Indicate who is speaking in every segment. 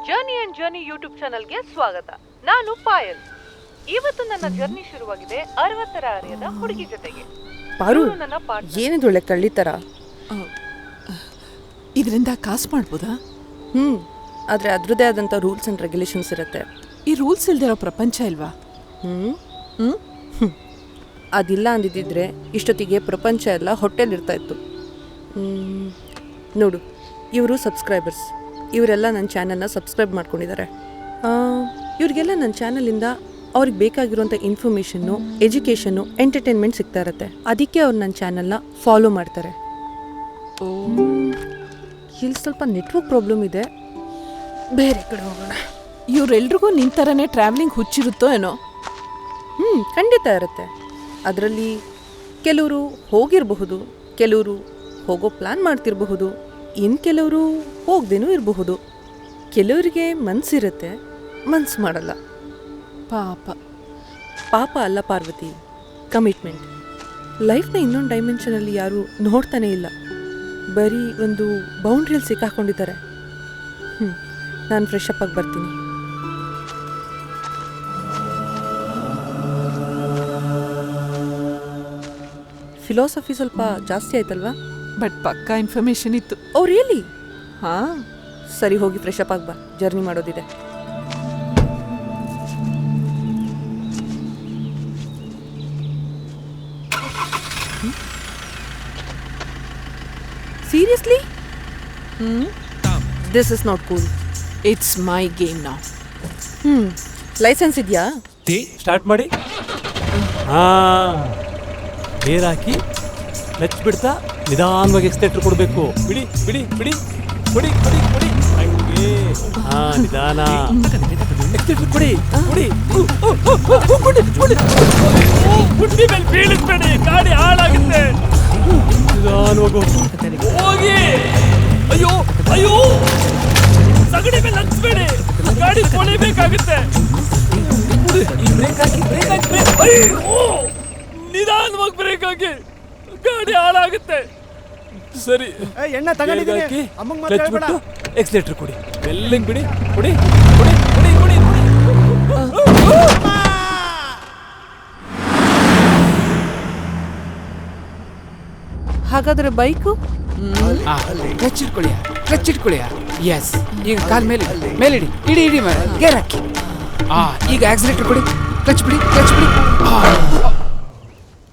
Speaker 1: Journey and journey YouTube ಚಾನಲ್ಗೆ ಸ್ವಾಗತ. ನಾನು ಪಾಯಲ್. ಇವತ್ತು ನನ್ನ ಜರ್ನಿ ಶುರುವಾಗಿದೆ 60ರ ಹರೆಯದ ಹುಡುಗಿ ಜೊತೆಗೆ.
Speaker 2: ಪಾರು, ಏನಿದು ಒಳ್ಳೆ ಕಳ್ಳಿತರ.
Speaker 3: ಇದರಿಂದ ಕಾಸು ಮಾಡ್ಬೋದಾ?
Speaker 2: ಆದರೆ ಅದರದ್ದೇ ಆದಂಥ ರೂಲ್ಸ್ ಆ್ಯಂಡ್ ರೆಗ್ಯುಲೇಷನ್ಸ್ ಇರುತ್ತೆ.
Speaker 3: ಈ ರೂಲ್ಸ್ ಇಲ್ದಿರೋ ಪ್ರಪಂಚ ಇಲ್ವಾ?
Speaker 2: ಅದಿಲ್ಲ ಅಂದಿದ್ದಿದ್ರೆ ಇಷ್ಟೊತ್ತಿಗೆ ಪ್ರಪಂಚ ಎಲ್ಲ ಹೊಟ್ಟೆಲಿರ್ತಾ ಇತ್ತು. ನೋಡು, ಇವರು ಸಬ್ಸ್ಕ್ರೈಬರ್ಸ್. ಇವರೆಲ್ಲ ನನ್ನ ಚಾನಲ್ನ ಸಬ್ಸ್ಕ್ರೈಬ್ ಮಾಡ್ಕೊಂಡಿದ್ದಾರೆ. ಇವ್ರಿಗೆಲ್ಲ ನನ್ನ ಚಾನಲಿಂದ ಅವ್ರಿಗೆ ಬೇಕಾಗಿರುವಂಥ ಇನ್ಫಾರ್ಮೇಷನ್ನು, ಎಜುಕೇಷನ್ನು, ಎಂಟರ್ಟೈನ್ಮೆಂಟ್ ಸಿಗ್ತಾ ಇರುತ್ತೆ. ಅದಕ್ಕೆ ಅವ್ರು ನನ್ನ ಚಾನಲ್ನ ಫಾಲೋ ಮಾಡ್ತಾರೆ. ಇಲ್ಲಿ ಸ್ವಲ್ಪ ನೆಟ್ವರ್ಕ್ ಪ್ರಾಬ್ಲಮ್ ಇದೆ, ಬೇರೆ ಕಡೆ ಹೋಗೋಣ.
Speaker 3: ಇವರೆಲ್ರಿಗೂ ನಿನ್ನ ಥರನೇ ಟ್ರಾವೆಲಿಂಗ್ ಹುಚ್ಚಿರುತ್ತೋ ಏನೋ?
Speaker 2: ಖಂಡಿತ ಇರುತ್ತೆ. ಅದರಲ್ಲಿ ಕೆಲವರು ಹೋಗಿರಬಹುದು, ಕೆಲವರು ಹೋಗೋ ಪ್ಲ್ಯಾನ್ ಮಾಡ್ತಿರಬಹುದು, ಇನ್ನು ಕೆಲವರು ಹೋಗ್ದೇನೂ ಇರಬಹುದು. ಕೆಲವರಿಗೆ ಮನಸ್ಸಿರುತ್ತೆ, ಮನ್ಸು ಮಾಡಲ್ಲ. ಪಾಪ ಅಲ್ಲ ಪಾರ್ವತಿ, ಕಮಿಟ್ಮೆಂಟ್. ಲೈಫ್ನ ಇನ್ನೊಂದು ಡೈಮೆನ್ಷನಲ್ಲಿ ಯಾರೂ ನೋಡ್ತಾನೇ ಇಲ್ಲ, ಬರೀ ಒಂದು ಬೌಂಡ್ರಿಯಲ್ಲಿ ಸಿಕ್ಕಾಕೊಂಡಿದ್ದಾರೆ. ನಾನು ಫ್ರೆಶ್ ಅಪ್ ಆಗಿ ಬರ್ತೀನಿ. ಫಿಲಾಸಫಿ ಸ್ವಲ್ಪ ಜಾಸ್ತಿ ಆಯ್ತಲ್ವಾ?
Speaker 3: ಬಟ್ ಪಕ್ಕಾ ಇನ್ಫಾರ್ಮೇಶನ್ ಇತ್ತು.
Speaker 2: Oh really?
Speaker 3: ಹಾಂ,
Speaker 2: ಸರಿ, ಹೋಗಿ ಫ್ರೆಶ್ ಅಪ್ ಆಗಿ ಬಾ, ಜರ್ನಿ ಮಾಡೋದಿದೆ. Seriously? This is not cool.
Speaker 3: It's my game now.
Speaker 2: License ಇದೆಯಾ?
Speaker 4: ಸ್ಟಾರ್ಟ್ ಮಾಡಿ. ಗೇರ್ ಹಾಕಿ ಕ್ಲಚ್ ಬಿಡ್ತಾ ನಿಧಾನವಾಗಿ ಎಕ್ಸ್ಲೇಟರ್ ಕೊಡಬೇಕು. ಬಿಡಿ ಬಿಡಿ ಬಿಡಿ, ಕೊಡಿ ಕೊಡಿ ಕೊಡಿ, ಹಂಗೆ. ನಿಧಾನ ಎಕ್ಸ್ಲೇಟರ್ ಕೊಡಿ ಕೊಡಿ. ಗುಂಡಿ ಮೇಲೆ ಬೀಳಿಸ್ಬೇಡಿ, ಗಾಡಿ ಹಾಳಾಗುತ್ತೆ. ನಿಧಾನವಾಗಿ ಹೋಗಿ. ಅಯ್ಯೋ ಅಯ್ಯೋ, ಸಗಡಿ ಮೇಲೆ ಹಚ್ಬೇಡಿ, ಗಾಡಿ ಕೊಳಿಬೇಕಾಗುತ್ತೆ. ಬ್ರೇಕ್ ಹಾಕಿ ಬ್ರೇಕ್ ಹಾಕಿ ಬ್ರೇಕ್. ಅಯ್ಯೋ, ನಿಧಾನವಾಗಿ ಬ್ರೇಕ್ ಹಾಕಿ, ಗಾಡಿ ಹಾಳಾಗುತ್ತೆ. ಸರಿ,
Speaker 5: ಎಣ್ಣೆ ತಗೊಂಡಿದ್ದೀನಿ,
Speaker 4: ಕ್ಲಚ್ ಬಿಟ್ಟು ಎಕ್ಸ್ಲೇಟರ್ ಕೊಡಿ, ಮೆಲ್ಲಗೆ ಬಿಡಿ, ಕೊಡಿ ಕೊಡಿ ಕೊಡಿ ಕೊಡಿ ಕೊಡಿ.
Speaker 2: ಹಾಗಾದ್ರೆ ಬೈಕು?
Speaker 6: ಕ್ಲಚ್ ಇಟ್ಕೊಳ್ಳಿಯ, ಕ್ಲಚ್ ಇಟ್ಕೊಳ್ಳಿಯ. ಎಸ್, ಈಗ ಕಾಲ್ ಮೇಲೆ ಮೇಲಿಡಿ, ಇಡಿ ಇಡಿ ಗೇರ್ ಹಾಕಿ. ಈಗ ಆಕ್ಸಿಲೇಟರ್ ಕೊಡಿ, ಕ್ಲಚ್ ಬಿಡಿ, ಕ್ಲಚ್ ಬಿಡಿ.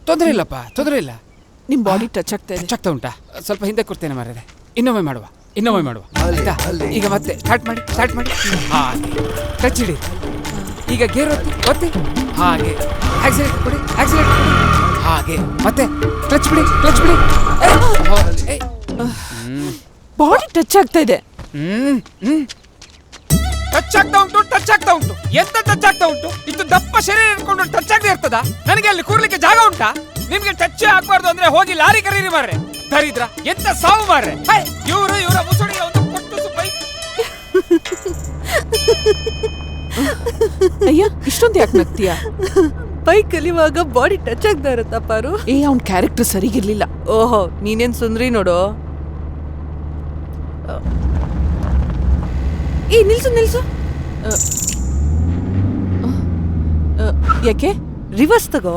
Speaker 6: ತೊಂದರೆ ಇಲ್ಲಪ್ಪ, ತೊಂದರೆ ಇಲ್ಲ.
Speaker 3: ನಿಮ್ಮ ಬಾಡಿ ಟಚ್ ಆಗ್ತಾ ಇದೆ.
Speaker 6: ಟಚ್ ಆಗ್ತಾ ಉಂಟಾ? ಸ್ವಲ್ಪ ಹಿಂದೆ ಕೊಡ್ತೇನೆ ಮಾರ್ರೆ. ಇನ್ನೊಮ್ಮೆ ಮಾಡುವ, ಇನ್ನೊಮ್ಮೆ ಮಾಡುವ. ಆಯ್ತಾ? ಈಗ ಮತ್ತೆ ಸ್ಟಾರ್ಟ್ ಮಾಡಿ, ಸ್ಟಾರ್ಟ್ ಮಾಡಿ. ಕ್ಲಚ್ ಇಡಿ. ಈಗ ಗೇರ್ ಒತ್ತಿ, ಒತ್ತಿ. ಹಾಗೆ ಆಕ್ಸಿಲೇಟರ್ ಕೊಡಿ, ಆಕ್ಸಿಲೇಟರ್ ಕೊಡಿ. ಹಾಗೆ ಮತ್ತೆ ಕ್ಲಚ್ ಬಿಡಿ, ಕ್ಲಚ್ ಬಿಡಿ.
Speaker 3: ಬಾಡಿ ಟಚ್ ಆಗ್ತಾ ಇದೆ.
Speaker 6: ಟಚ್ ಆಗ್ತಾ ಉಂಟು, ಟಚ್ ಆಗ್ತಾ ಉಂಟು. ಎಂತ ಟಚ್ ಆಗ್ತಾ ಉಂಟು? ಇಷ್ಟು ದಪ್ಪ ಶರೀರ ಇಟ್ಕೊಂಡು ಟಚ್ ಆಗದೆ ಇರ್ತದ? ನನಗೆ ಅಲ್ಲಿ ಕೂರ್ಲಿಕ್ಕೆ ಜಾಗ ಉಂಟಾ? ನಿಮ್ಗೆ ಟಚ್ ಆಗ್ಬಾರ್ದು ಅಂದ್ರೆ ಹೋಗಿ ಲಾರಿ ಕರೀರಿ ಮಾರ್ರೆ. ದರಿದ್ರ, ಎಂತ ಸಾವು ಮಾರ್ರೆ. ಇವರು ಇವರ ಮುಸುಡಿಗೆ ಒಂದು ಕೊಟ್ಟು ಬೈಕ್.
Speaker 3: ಅಯ್ಯ, ಇಷ್ಟೊಂದು ಯಾಕೆ ನಗ್ತೀಯಾ?
Speaker 2: ಬೈಕ್ ಕಲಿಯುವಾಗ ಬಾಡಿ ಟಚ್ ಆಗ್ತಾ ಇರುತ್ತಾ ಪಾರು?
Speaker 3: ಅವ್ನ ಕ್ಯಾರೆಕ್ಟರ್ ಸರಿಗಿರ್ಲಿಲ್ಲ.
Speaker 2: ಓಹೋ, ನೀನೇನ್ ಸುಂದ್ರಿ ನೋಡು. ನಿಲ್ಸು ನಿಲ್ಸು.
Speaker 3: ಯಾಕೆ?
Speaker 2: ರಿವರ್ಸ್ ತಗೋ.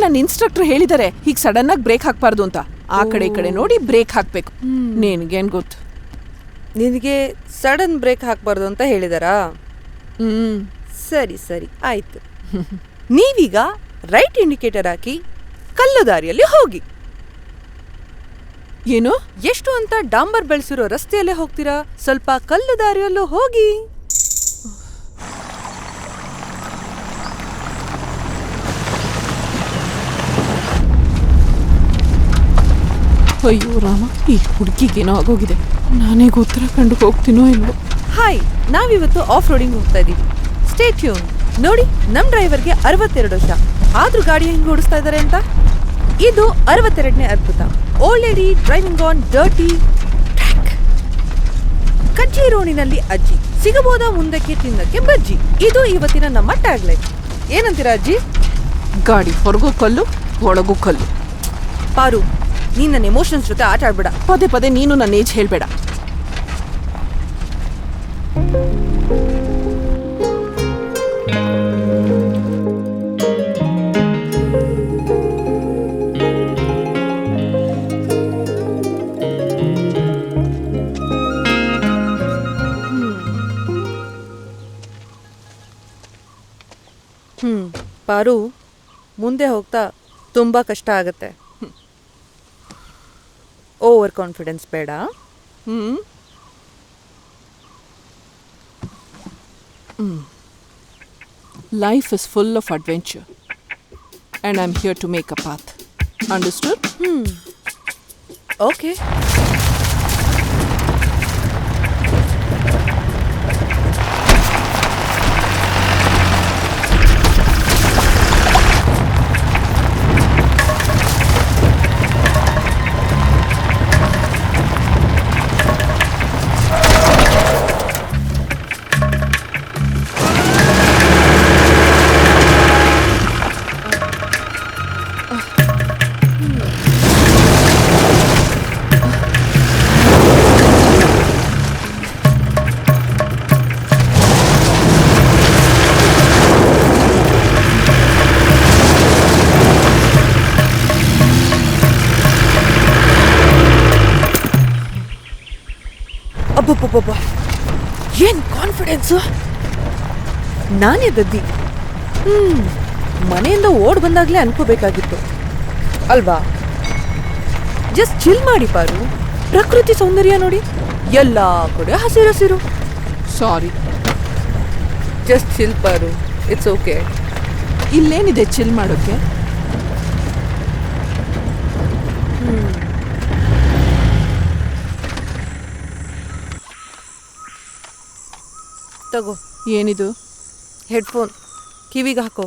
Speaker 3: ನನ್ನ ಇನ್ಸ್ಟ್ರಕ್ಟರ್ ಹೇಳಿದ್ದಾರೆ ಹೀಗೆ ಸಡನ್ ಆಗಿ ಬ್ರೇಕ್ ಹಾಕ್ಬಾರ್ದು ಅಂತ. ಆ ಕಡೆ ಈ ಕಡೆ ನೋಡಿ ಬ್ರೇಕ್ ಹಾಕ್ಬೇಕು. ನಿನ್ಗೇನ್ ಗೊತ್ತು?
Speaker 2: ನಿನಗೆ ಸಡನ್ ಬ್ರೇಕ್ ಹಾಕ್ಬಾರ್ದು ಅಂತ ಹೇಳಿದಾರಾ? ಸರಿ ಸರಿ, ಆಯ್ತು. ನೀವೀಗ ರೈಟ್ ಇಂಡಿಕೇಟರ್ ಹಾಕಿ ಕಲ್ಲು ದಾರಿಯಲ್ಲಿ ಹೋಗಿ.
Speaker 3: ಏನು?
Speaker 2: ಎಷ್ಟು ಅಂತ ಡಾಂಬರ್ ಬೆಳೆಸಿರೋ ರಸ್ತೆಯಲ್ಲೇ ಹೋಗ್ತೀರಾ? ಸ್ವಲ್ಪ ಕಲ್ಲು ದಾರಿಯಲ್ಲೂ ಹೋಗಿ.
Speaker 3: ಅಯ್ಯೋ ರಾಮ, ಈ ಹುಡುಗಿಗೇನೋ ಆಗೋಗಿದೆ. ನಾನೇ ಉತ್ತರಾಖಂಡ್ಗೆ ಹೋಗ್ತೀನೋ ಇಲ್ವೋ.
Speaker 2: ಹಾಯ್, ನಾವಿವತ್ತು ಆಫ್ ರೋಡಿಂಗ್ ಹೋಗ್ತಾ ಇದೀವಿ. Stay tune. ನೋಡಿ, ನಮ್ ಡ್ರೈವರ್ಗೆ 62 ವರ್ಷ, ಆದ್ರೂ ಗಾಡಿ ಹೆಂಗ್ ಓಡಿಸ್ತಾ ಇದಾರೆ ಅಂತ. ಇದು 62ನೇ ಅದ್ಭುತ. Old lady driving on dirty track. ಕಜ್ಜಿ ರೋಣಿನಲ್ಲಿ ಅಜ್ಜಿ, ಸಿಗಬಹುದಾ ಮುಂದಕ್ಕೆ ತಿನ್ನಕ್ಕೆ ಬಜ್ಜಿ. ಇದು ಇವತ್ತಿನ ನಮ್ಮ ಟ್ಯಾಗ್ಲೈನ್. ಏನಂತೀರಾ ಅಜ್ಜಿ?
Speaker 3: ಗಾಡಿ ಹೊರಗೂ ಕಲ್ಲು, ಒಳಗೂ ಕಲ್ಲು.
Speaker 2: ಪಾರು, ನೀನ್ ನನ್ನ ಎಮೋಷನ್ಸ್ ಜೊತೆ ಆಟ ಆಡ್ಬೇಡ.
Speaker 3: ಪದೇ ಪದೇ ನೀನು ನನ್ನ ಏಜ್ ಹೇಳ್ಬೇಡ.
Speaker 2: ಪಾರು ಮುಂದೆ ಹೋಗ್ತಾ ತುಂಬ ಕಷ್ಟ ಆಗುತ್ತೆ. ಓವರ್ ಕಾನ್ಫಿಡೆನ್ಸ್ ಬೇಡ.
Speaker 3: Life is full of adventure, and I'm here to make a path. Understood?
Speaker 2: Okay. ಅಬ್ಬಬ್ಬಬ್ಬ, ಏನ್ ಕಾನ್ಫಿಡೆನ್ಸು! ನಾನೇ ದದ್ದಿ. ಮನೆಯಿಂದ ಓಡ್ ಬಂದಾಗ್ಲೇ ಅನ್ಕೋಬೇಕಾಗಿತ್ತು ಅಲ್ವಾ? ಜಸ್ಟ್ ಚಿಲ್ ಮಾಡಿ ಪಾರು. ಪ್ರಕೃತಿ ಸೌಂದರ್ಯ ನೋಡಿ, ಎಲ್ಲ ಕಡೆ ಹಸಿರು.
Speaker 3: ಸಾರಿ.
Speaker 2: ಜಸ್ಟ್ ಚಿಲ್ ಪಾರು, ಇಟ್ಸ್ ಓಕೆ.
Speaker 3: ಇಲ್ಲೇನಿದೆ ಚಿಲ್ ಮಾಡೋಕ್ಕೆ?
Speaker 2: ತಗೋ.
Speaker 3: ಏನಿದು?
Speaker 2: ಹೆಡ್ಫೋನ್ ಕಿವಿಗೆ ಹಾಕೋ.